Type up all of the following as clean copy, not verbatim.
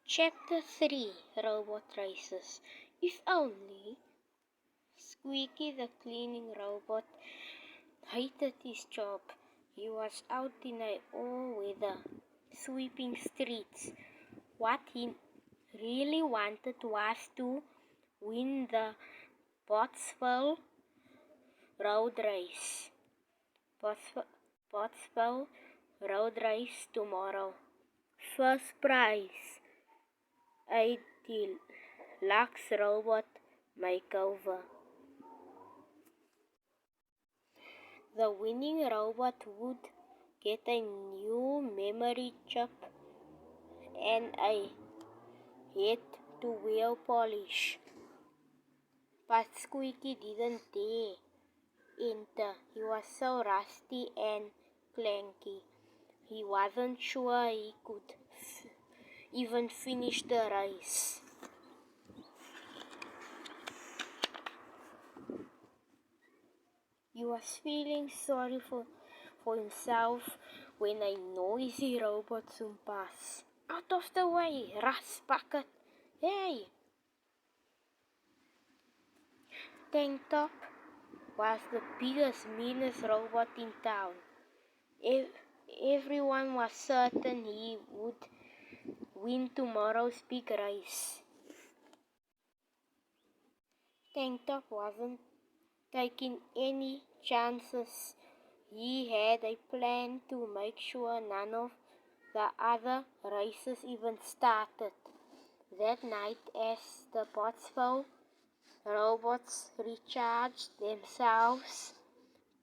Chapter 3 Robot Races. If only Squeaky the cleaning robot hated his job. He was out in all weather, sweeping streets. What he really wanted was to win the Pottsville Road Race. Pottsville Road Race tomorrow. First prize, a deluxe robot makeover. The winning robot would get a new memory chip and a head to wheel polish. But Squeaky didn't dare enter. He was so rusty and clanky. He wasn't sure he could even finish the race. He was feeling sorry for himself when a noisy robot zoomed past. Out of the way, Rust Bucket! Hey! Tank Top was the biggest, meanest robot in town. Everyone was certain he would win tomorrow's big race. Tank Top wasn't taking any chances. He had a plan to make sure none of the other races even started. That night, as the Pottsville robots recharged themselves,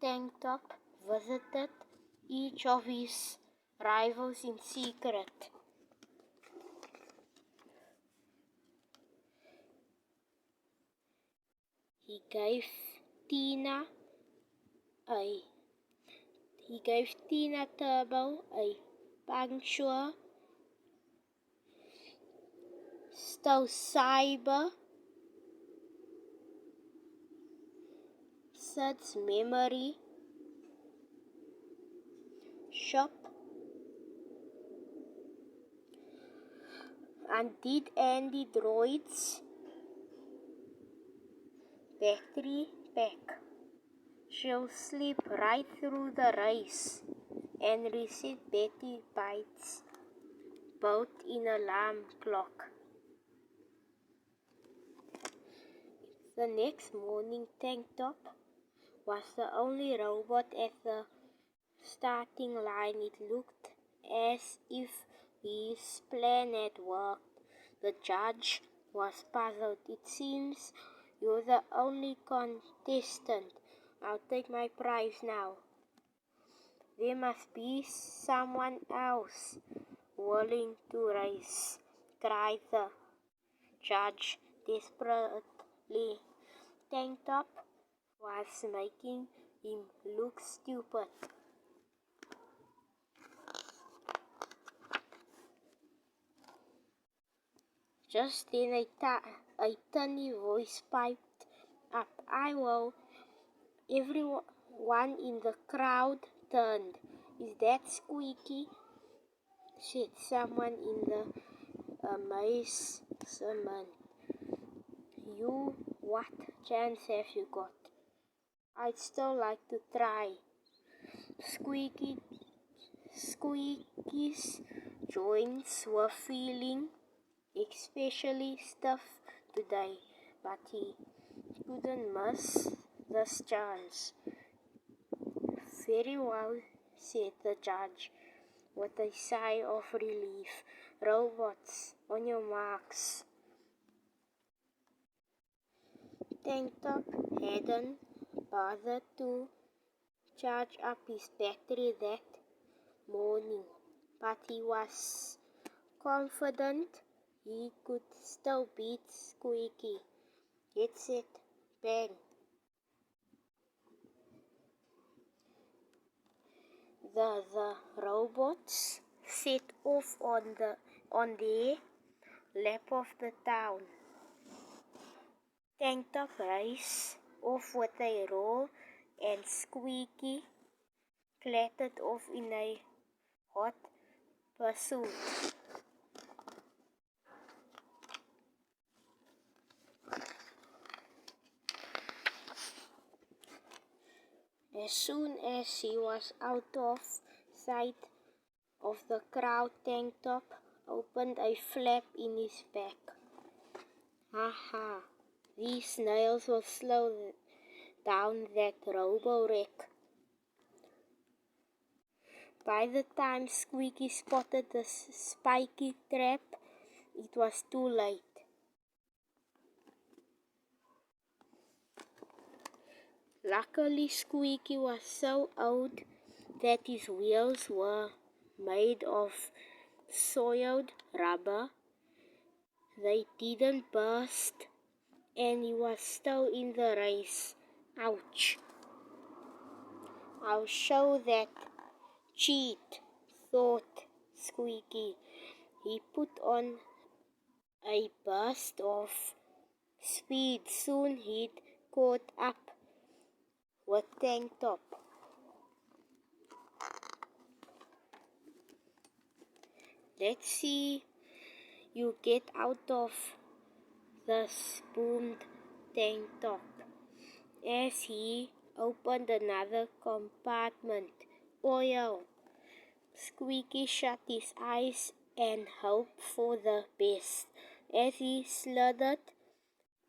Tank Top visited each of his rivals in secret. He gave Tina Turbo a puncture, stole Cyber Sid's memory shop, undid Andy Droid's battery pack. She'll sleep right through the race and reset Betty Bytes' built-in alarm clock. The next morning, Tank Top was the only robot at the starting line. It looked as if his plan had worked. The judge was puzzled. It seems you're the only contestant. I'll take my prize now. There must be someone else willing to race, cried the judge desperately. Tank Top was making him look stupid. Just then a tiny voice piped up, "I will." Everyone in the crowd turned. "Is that Squeaky?" said someone in the amazement. What chance have you got?" "I'd still like to try." Squeaky's joints were feeling especially stiff today, but he couldn't miss this chance. "Very well," said the judge with a sigh of relief. "Robots, on your marks." Tank Top hadn't bothered to charge up his battery that morning, but he was confident he could still beat Squeaky. Get set, bang. The robots set off on their lap of the town. Tank Top raced off with a roar, and Squeaky clattered off in a hot pursuit. As soon as he was out of sight of the crowd, Tank Top opened a flap in his back. Haha, these nails will slow down that robo-wreck. By the time Squeaky spotted the spiky trap, it was too late. Luckily, Squeaky was so old that his wheels were made of soiled rubber. They didn't burst, and he was still in the race. Ouch! I'll show that cheat, thought Squeaky. He put on a burst of speed. Soon he'd caught up with Tank Top. Let's see you get out of this, boomed Tank Top as he opened another compartment. Oil. Squeaky shut his eyes and hoped for the best as he slithered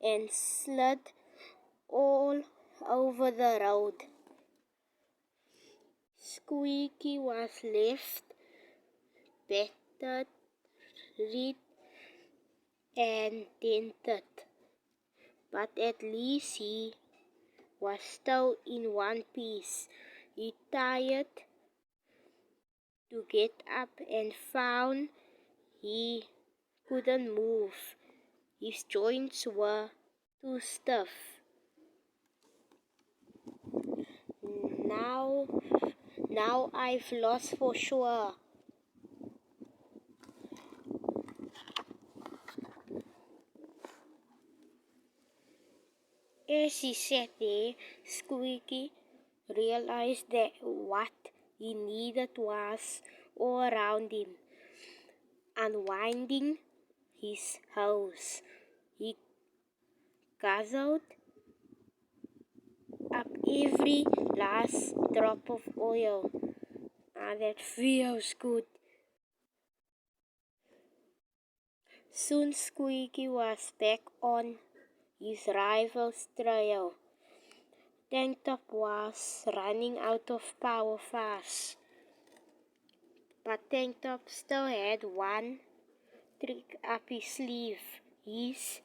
and slid all over the road. Squeaky was left battered, red, and dented, but at least he was still in one piece. He tried to get up and found he couldn't move. His joints were too stiff. Now I've lost for sure. As he sat there, Squeaky realized that what he needed was all around him. Unwinding his hose, he guzzled up every last drop of oil. That feels good. Soon Squeaky was back on his rival's trail. Tank Top was running out of power fast, but Tank Top still had one trick up his sleeve. His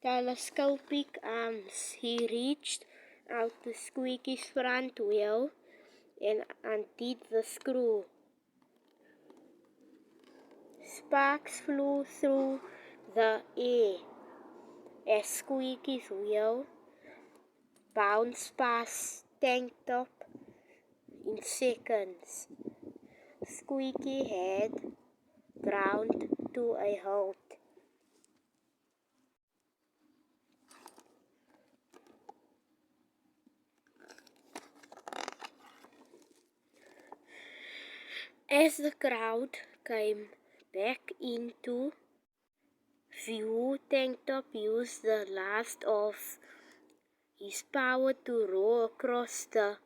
telescopic arms. He reached out to Squeaky's front wheel and undid the screw. Sparks flew through the air as Squeaky's wheel bounced past Tank Top in seconds. Squeaky had ground to a halt. As the crowd came back into view, Tank Top used the last of his power to roll across the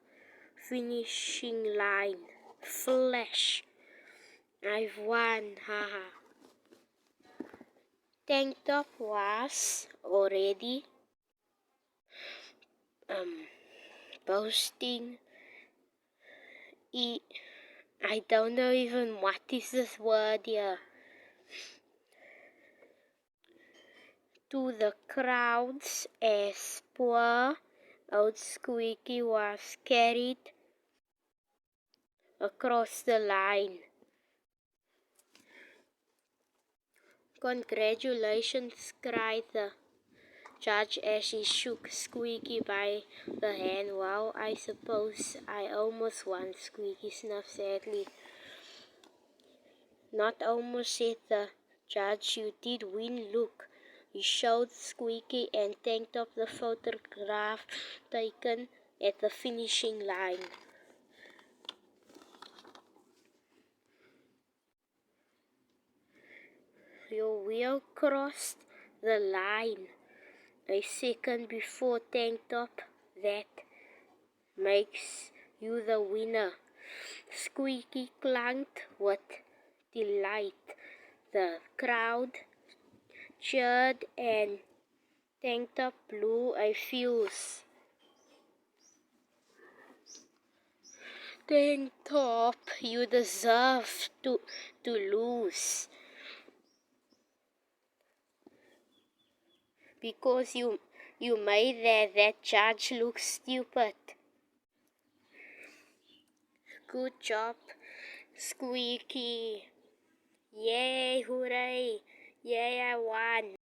finishing line. Flash! I've won, haha. Tank Top was already boasting. I don't know even what is this word here. To the crowds as poor old Squeaky was carried across the line. Congratulations, cried the judge as he shook Squeaky by the hand. Well, I suppose I almost won, Squeaky snuffed sadly. Not almost, said the judge. You did win, look. He showed Squeaky and Tank Top the photograph taken at the finishing line. Your wheel crossed the line a second before, Tank Top. That makes you the winner. Squeaky clanked with delight. The crowd cheered and Tank Top blew a fuse. Tank Top, you deserve to lose. Because you made that judge look stupid. Good job, Squeaky. Yay, hooray. Yay, I won.